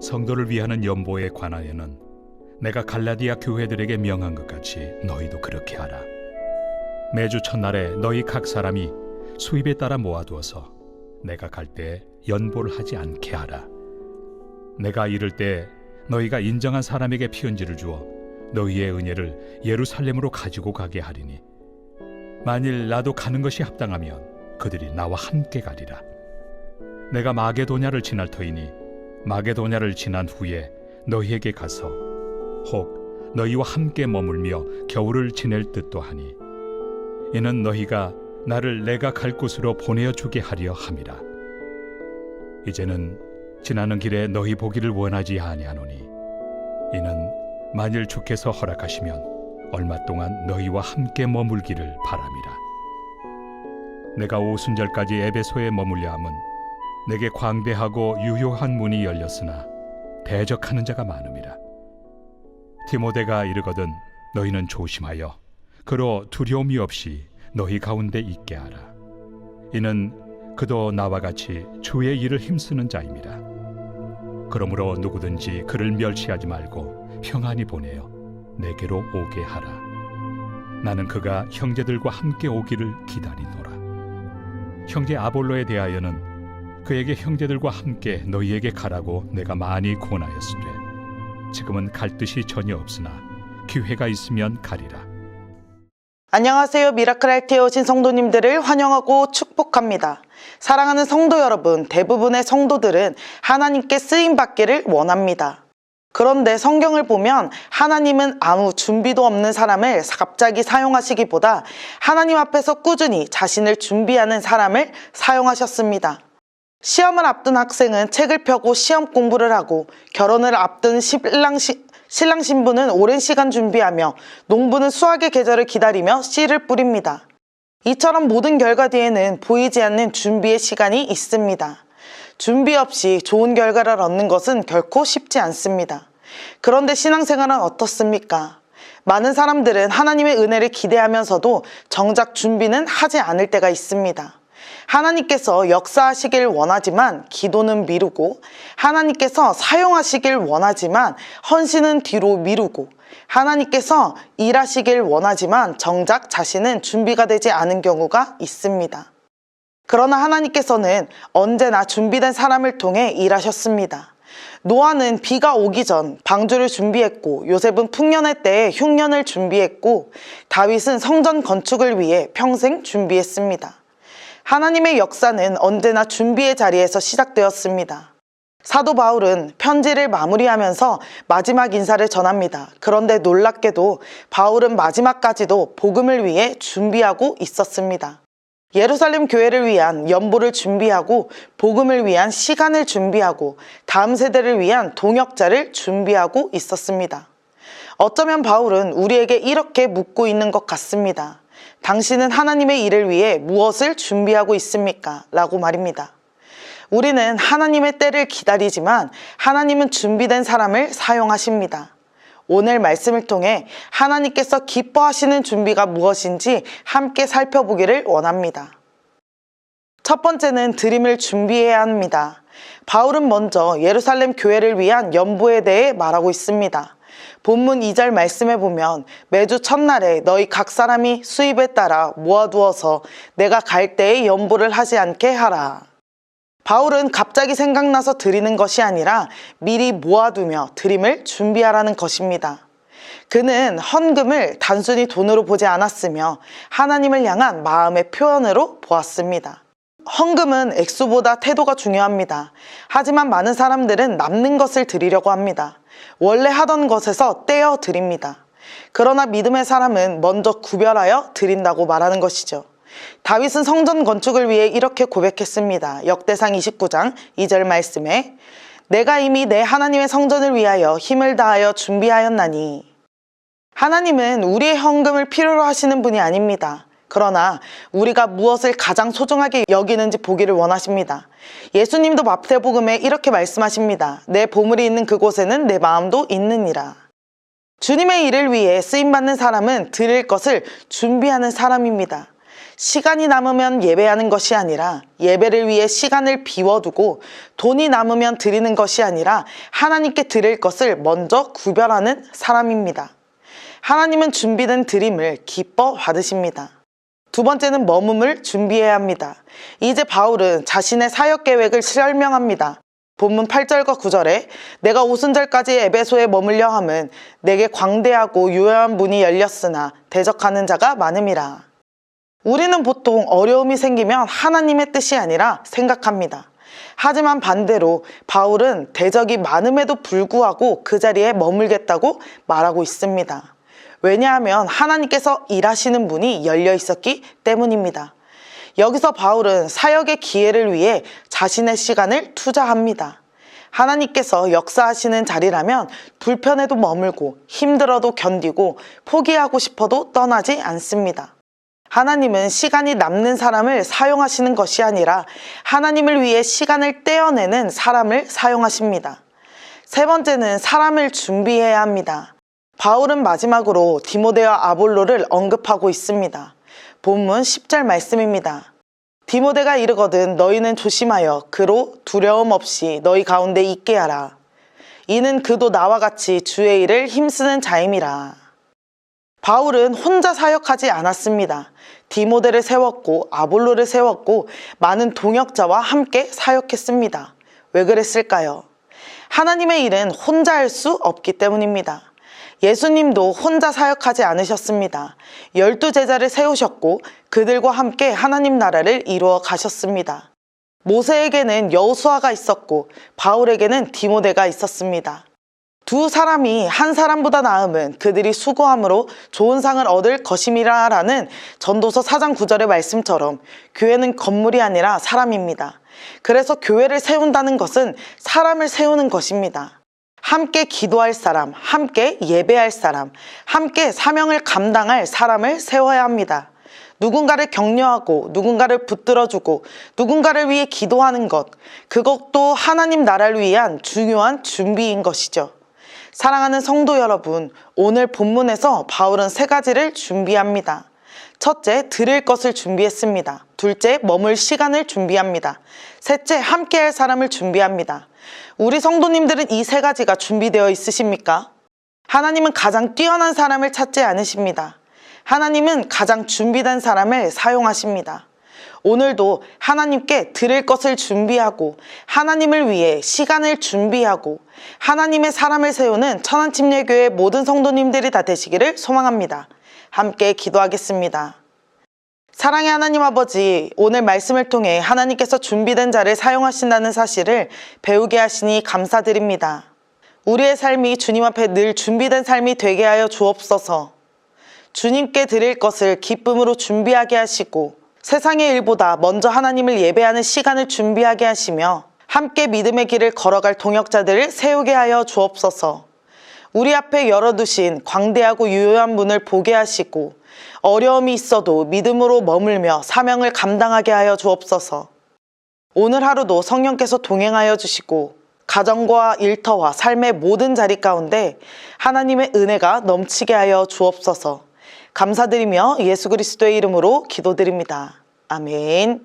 성도를 위하는 연보에 관하여는 내가 갈라디아 교회들에게 명한 것 같이 너희도 그렇게 하라. 매주 첫날에 너희 각 사람이 수입에 따라 모아두어서 내가 갈 때 연보를 하지 않게 하라. 내가 이를 때 너희가 인정한 사람에게 피은지를 주어 너희의 은혜를 예루살렘으로 가지고 가게 하리니 만일 나도 가는 것이 합당하면 그들이 나와 함께 가리라. 내가 마게도냐를 지날 터이니 마게도냐를 지난 후에 너희에게 가서 혹 너희와 함께 머물며 겨울을 지낼 듯도 하니 이는 너희가 나를 내가 갈 곳으로 보내어 주게 하려 함이라. 이제는 지나는 길에 너희 보기를 원하지 아니하노니 이는 만일 주께서 허락하시면 얼마 동안 너희와 함께 머물기를 바람이라. 내가 오순절까지 에베소에 머물려 함은 내게 광대하고 유효한 문이 열렸으나 대적하는 자가 많음이라. 디모데가 이르거든 너희는 조심하여 그로 두려움이 없이 너희 가운데 있게 하라. 이는 그도 나와 같이 주의 일을 힘쓰는 자임이라. 그러므로 누구든지 그를 멸시하지 말고 평안히 보내어 내게로 오게 하라. 나는 그가 형제들과 함께 오기를 기다리노라. 형제 아볼로에 대하여는 그에게 형제들과 함께 너희에게 가라고 내가 많이 권하였으되 지금은 갈 뜻이 전혀 없으나 기회가 있으면 가리라. 안녕하세요. 미라클 RT에 오신 성도님들을 환영하고 축복합니다. 사랑하는 성도 여러분, 대부분의 성도들은 하나님께 쓰임받기를 원합니다. 그런데 성경을 보면 하나님은 아무 준비도 없는 사람을 갑자기 사용하시기보다 하나님 앞에서 꾸준히 자신을 준비하는 사람을 사용하셨습니다. 시험을 앞둔 학생은 책을 펴고 시험 공부를 하고 결혼을 앞둔 신랑 신부는 오랜 시간 준비하며 농부는 수확의 계절을 기다리며 씨를 뿌립니다. 이처럼 모든 결과 뒤에는 보이지 않는 준비의 시간이 있습니다. 준비 없이 좋은 결과를 얻는 것은 결코 쉽지 않습니다. 그런데 신앙생활은 어떻습니까? 많은 사람들은 하나님의 은혜를 기대하면서도 정작 준비는 하지 않을 때가 있습니다. 하나님께서 역사하시길 원하지만 기도는 미루고, 하나님께서 사용하시길 원하지만 헌신은 뒤로 미루고, 하나님께서 일하시길 원하지만 정작 자신은 준비가 되지 않은 경우가 있습니다. 그러나 하나님께서는 언제나 준비된 사람을 통해 일하셨습니다. 노아는 비가 오기 전 방주를 준비했고, 요셉은 풍년의 때에 흉년을 준비했고, 다윗은 성전 건축을 위해 평생 준비했습니다. 하나님의 역사는 언제나 준비의 자리에서 시작되었습니다. 사도 바울은 편지를 마무리하면서 마지막 인사를 전합니다. 그런데 놀랍게도 바울은 마지막까지도 복음을 위해 준비하고 있었습니다. 예루살렘 교회를 위한 연보를 준비하고 복음을 위한 시간을 준비하고 다음 세대를 위한 동역자를 준비하고 있었습니다. 어쩌면 바울은 우리에게 이렇게 묻고 있는 것 같습니다. 당신은 하나님의 일을 위해 무엇을 준비하고 있습니까? 라고 말입니다. 우리는 하나님의 때를 기다리지만 하나님은 준비된 사람을 사용하십니다. 오늘 말씀을 통해 하나님께서 기뻐하시는 준비가 무엇인지 함께 살펴보기를 원합니다. 첫 번째는 드림을 준비해야 합니다. 바울은 먼저 예루살렘 교회를 위한 연보에 대해 말하고 있습니다. 본문 2절 말씀에 보면 매주 첫날에 너희 각 사람이 수입에 따라 모아두어서 내가 갈 때에 연보를 하지 않게 하라. 바울은 갑자기 생각나서 드리는 것이 아니라 미리 모아두며 드림을 준비하라는 것입니다. 그는 헌금을 단순히 돈으로 보지 않았으며 하나님을 향한 마음의 표현으로 보았습니다. 헌금은 액수보다 태도가 중요합니다. 하지만 많은 사람들은 남는 것을 드리려고 합니다. 원래 하던 것에서 떼어 드립니다. 그러나 믿음의 사람은 먼저 구별하여 드린다고 말하는 것이죠. 다윗은 성전 건축을 위해 이렇게 고백했습니다. 역대상 29장 2절 말씀에 내가 이미 내 하나님의 성전을 위하여 힘을 다하여 준비하였나니. 하나님은 우리의 헌금을 필요로 하시는 분이 아닙니다. 그러나 우리가 무엇을 가장 소중하게 여기는지 보기를 원하십니다. 예수님도 마태복음에 이렇게 말씀하십니다. 내 보물이 있는 그곳에는 내 마음도 있느니라. 주님의 일을 위해 쓰임받는 사람은 드릴 것을 준비하는 사람입니다. 시간이 남으면 예배하는 것이 아니라 예배를 위해 시간을 비워두고 돈이 남으면 드리는 것이 아니라 하나님께 드릴 것을 먼저 구별하는 사람입니다. 하나님은 준비된 드림을 기뻐 받으십니다. 두 번째는 머금을 준비해야 합니다. 이제 바울은 자신의 사역 계획을 설명합니다. 본문 8절과 9절에 내가 오순절까지 에베소에 머물려 함은 내게 광대하고 유효한 문이 열렸으나 대적하는 자가 많음이라. 우리는 보통 어려움이 생기면 하나님의 뜻이 아니라 생각합니다. 하지만 반대로 바울은 대적이 많음에도 불구하고 그 자리에 머물겠다고 말하고 있습니다. 왜냐하면 하나님께서 일하시는 문이 열려 있었기 때문입니다. 여기서 바울은 사역의 기회를 위해 자신의 시간을 투자합니다. 하나님께서 역사하시는 자리라면 불편해도 머물고 힘들어도 견디고 포기하고 싶어도 떠나지 않습니다. 하나님은 시간이 남는 사람을 사용하시는 것이 아니라 하나님을 위해 시간을 떼어내는 사람을 사용하십니다. 세 번째는 사람을 준비해야 합니다. 바울은 마지막으로 디모데와 아볼로를 언급하고 있습니다. 본문 10절 말씀입니다. 디모데가 이르거든 너희는 조심하여 그로 두려움 없이 너희 가운데 있게 하라. 이는 그도 나와 같이 주의 일을 힘쓰는 자임이라. 바울은 혼자 사역하지 않았습니다. 디모데를 세웠고 아볼로를 세웠고 많은 동역자와 함께 사역했습니다. 왜 그랬을까요? 하나님의 일은 혼자 할 수 없기 때문입니다. 예수님도 혼자 사역하지 않으셨습니다. 12제자를 세우셨고 그들과 함께 하나님 나라를 이루어 가셨습니다. 모세에게는 여호수아가 있었고 바울에게는 디모데가 있었습니다. 두 사람이 한 사람보다 나음은 그들이 수고함으로 좋은 상을 얻을 것임이라 라는 전도서 4장 9절의 말씀처럼 교회는 건물이 아니라 사람입니다. 그래서 교회를 세운다는 것은 사람을 세우는 것입니다. 함께 기도할 사람, 함께 예배할 사람, 함께 사명을 감당할 사람을 세워야 합니다. 누군가를 격려하고 누군가를 붙들어주고 누군가를 위해 기도하는 것, 그것도 하나님 나라를 위한 중요한 준비인 것이죠. 사랑하는 성도 여러분, 오늘 본문에서 바울은 세 가지를 준비합니다. 첫째, 드릴 것을 준비했습니다. 둘째, 머물 시간을 준비합니다. 셋째, 함께할 사람을 준비합니다. 우리 성도님들은 이 세 가지가 준비되어 있으십니까? 하나님은 가장 뛰어난 사람을 찾지 않으십니다. 하나님은 가장 준비된 사람을 사용하십니다. 오늘도 하나님께 드릴 것을 준비하고 하나님을 위해 시간을 준비하고 하나님의 사람을 세우는 천안침례교회 모든 성도님들이 다 되시기를 소망합니다. 함께 기도하겠습니다. 사랑의 하나님 아버지, 오늘 말씀을 통해 하나님께서 준비된 자를 사용하신다는 사실을 배우게 하시니 감사드립니다. 우리의 삶이 주님 앞에 늘 준비된 삶이 되게 하여 주옵소서. 주님께 드릴 것을 기쁨으로 준비하게 하시고 세상의 일보다 먼저 하나님을 예배하는 시간을 준비하게 하시며 함께 믿음의 길을 걸어갈 동역자들을 세우게 하여 주옵소서. 우리 앞에 열어두신 광대하고 유효한 문을 보게 하시고 어려움이 있어도 믿음으로 머물며 사명을 감당하게 하여 주옵소서. 오늘 하루도 성령께서 동행하여 주시고 가정과 일터와 삶의 모든 자리 가운데 하나님의 은혜가 넘치게 하여 주옵소서. 감사드리며 예수 그리스도의 이름으로 기도드립니다. 아멘.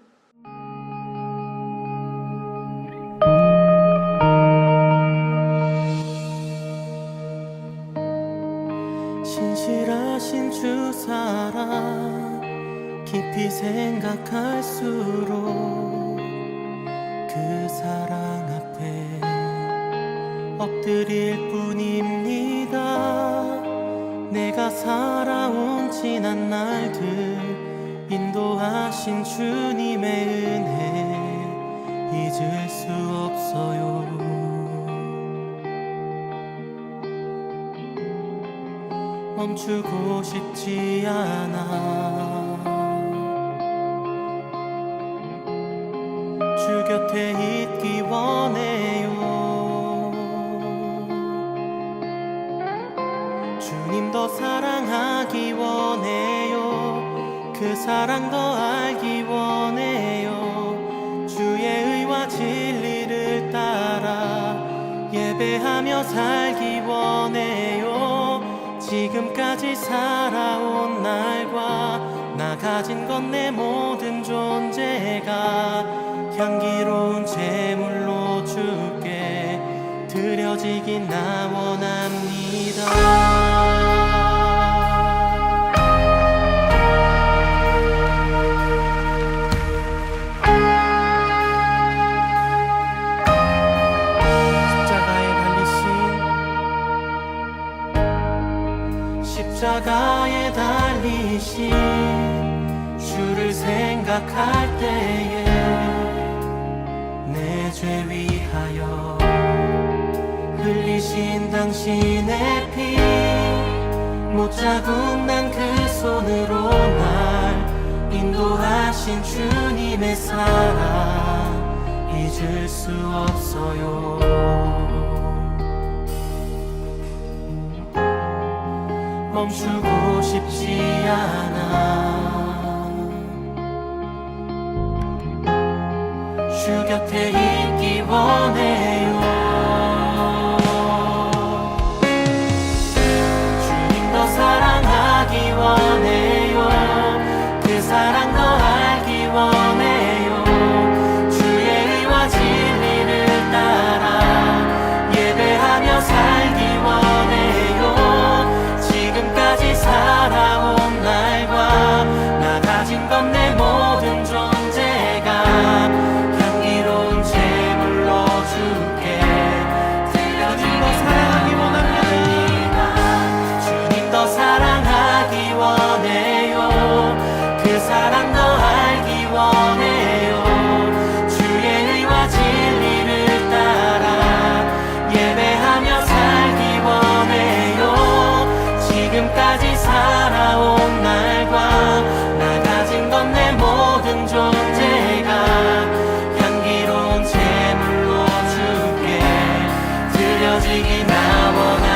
신실하신 주 사랑 깊이 생각할수록 그 사랑 앞에 엎드릴 뿐입니다. 내가 살아온 지난 날들 인도하신 주님의 은혜 잊을 수 없어요. 멈추고 싶지 않아 주 곁에 있기 원해요. 주님 더 사랑하기 원해요. 그 사랑 더 알기 원해요. 주의 의와 진리를 따라 예배하며 살기 원해요. 지금까지 살아온 날과 나가 가진 건 내 모든 존재가 향기로운 제물로 주께 드려지긴 나 원합니다. 십자가에 달리신 주를 생각할 때에 내 죄 위하여 흘리신 당신의 피 못자국 난 그 손으로 날 인도하신 주님의 사랑 잊을 수 없어요. 멈추고 싶지 않아 주 곁에 있기 원해요. 주님 더 사랑하기 원해요. 그 사랑 더 알기 원해요. 주의 의와 진리를 따라 예배하며 살기 원해요. 지금까지 살아온 날과 나 가진 건 내 모든 존재가 향기로운 제물로 주께 드려진 거 사랑하기 원합니다. 주님 더 사랑하기 원해요. 그 사랑 더 알기 원해요. 주의 의와 진리를 따라 예배하며 살기 원해요. 지금까지 살아온 날과 나 가진 건 내 모든 존재가 향기로운 제물로 주께 드려지기 나 원합니다.